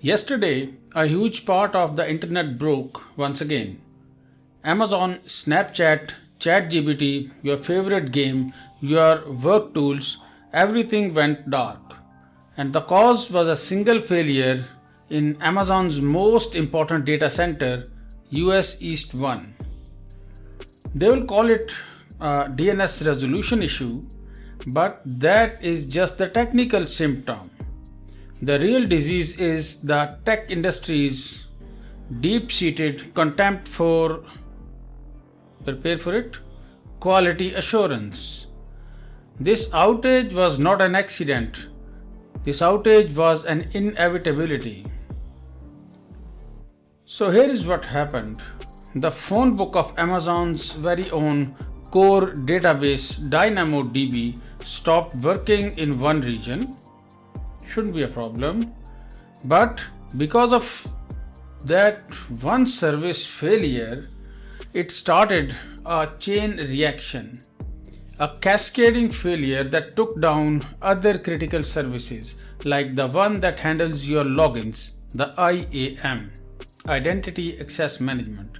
Yesterday, a huge part of the internet broke once again. Amazon, Snapchat, ChatGPT, your favorite game, your work tools, everything went dark. And the cause was a single failure in Amazon's most important data center, US East 1. They will call it a DNS resolution issue, but that is just the technical symptom. The real disease is the tech industry's deep-seated contempt for, prepare for it, quality assurance. This outage was not an accident. This outage was an inevitability. So here is what happened. The phone book of Amazon's very own core database DynamoDB stopped working in one region. Shouldn't be a problem, but because of that one service failure, it started a chain reaction, a cascading failure that took down other critical services like the one that handles your logins, the IAM, Identity Access Management.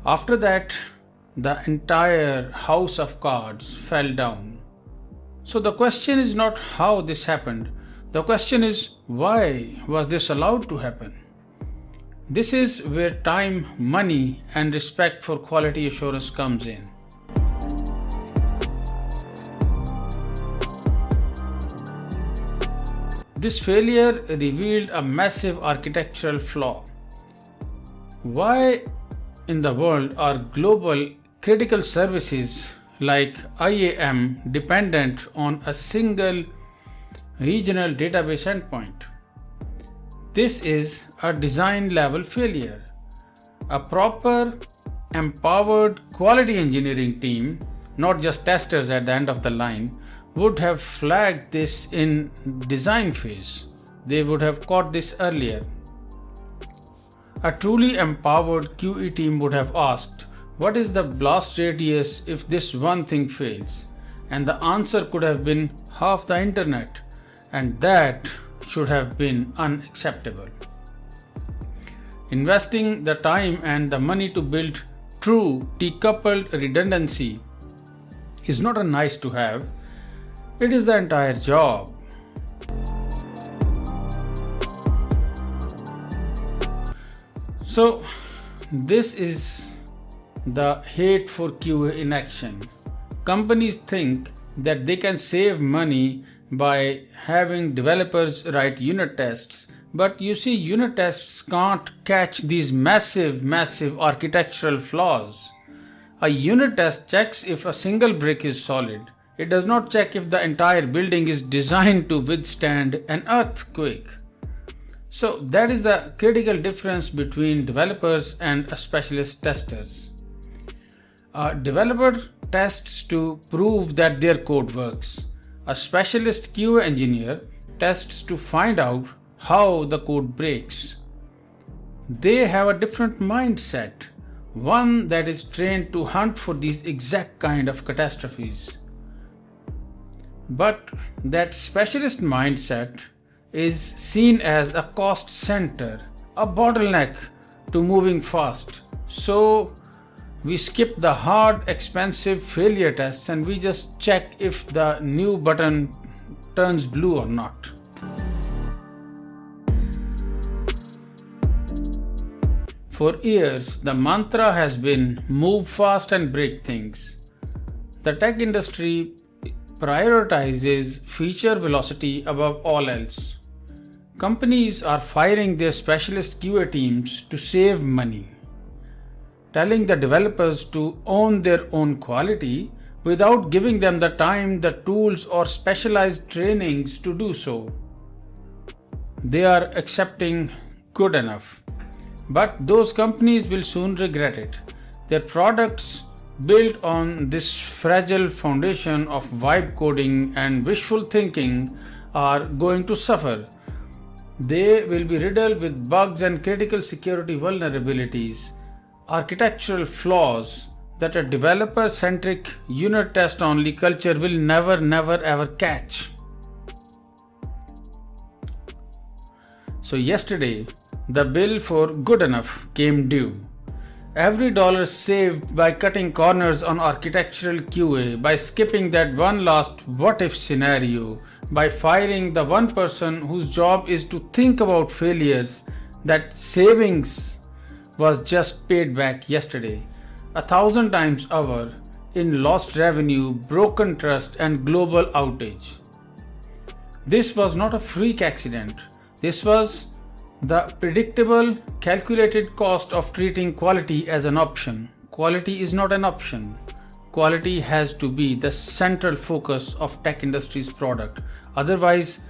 After that, the entire house of cards fell down. So the question is not how this happened. The question is, why was this allowed to happen? This is where time, money, and respect for quality assurance comes in. This failure revealed a massive architectural flaw. Why in the world are global critical services like IAM dependent on a single regional database endpoint? This is a design level failure. A proper, empowered quality engineering team, not just testers at the end of the line, would have flagged this in design phase. They would have caught this earlier. A truly empowered QE team would have asked, what is the blast radius if this one thing fails? And the answer could have been half the internet, and that should have been unacceptable. Investing the time and the money to build true decoupled redundancy is not a nice to have, it is the entire job. So this is the hate for QA in action. Companies think that they can save money by having developers write unit tests, but you see, unit tests can't catch these massive architectural flaws. A unit test checks if a single brick is solid. It does not check if the entire building is designed to withstand an earthquake. So that is the critical difference between developers and specialist testers. A developer tests to prove that their code works. A specialist QA engineer tests to find out how the code breaks. They have a different mindset, one that is trained to hunt for these exact kind of catastrophes. But that specialist mindset is seen as a cost center, a bottleneck to moving fast. So we skip the hard, expensive failure tests and we just check if the new button turns blue or not. For years, the mantra has been move fast and break things. The tech industry prioritizes feature velocity above all else. Companies are firing their specialist QA teams to save money, telling the developers to own their own quality without giving them the time, the tools, or specialized trainings to do so. They are accepting good enough. But those companies will soon regret it. Their products built on this fragile foundation of vibe coding and wishful thinking are going to suffer. They will be riddled with bugs and critical security vulnerabilities, architectural flaws that a developer-centric unit test-only culture will never ever catch. So yesterday, the bill for good enough came due. Every dollar saved by cutting corners on architectural QA, by skipping that one last what if scenario, by firing the one person whose job is to think about failures, that savings was just paid back yesterday, 1,000 times over, in lost revenue, broken trust, and global outage. This was not a freak accident. This was the predictable, calculated cost of treating quality as an option. Quality is not an option. Quality has to be the central focus of tech industry's product. Otherwise,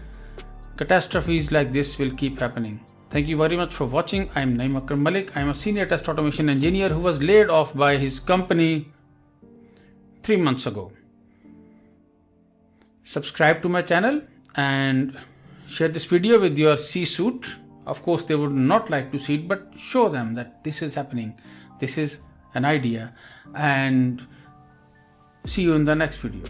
catastrophes like this will keep happening. Thank you very much for watching. I am Naeem Akram Malik. I am a senior test automation engineer who was laid off by his company 3 months ago. Subscribe to my channel and share this video with your C-suite. Of course, they would not like to see it, but show them that this is happening. This is an idea, and see you in the next video.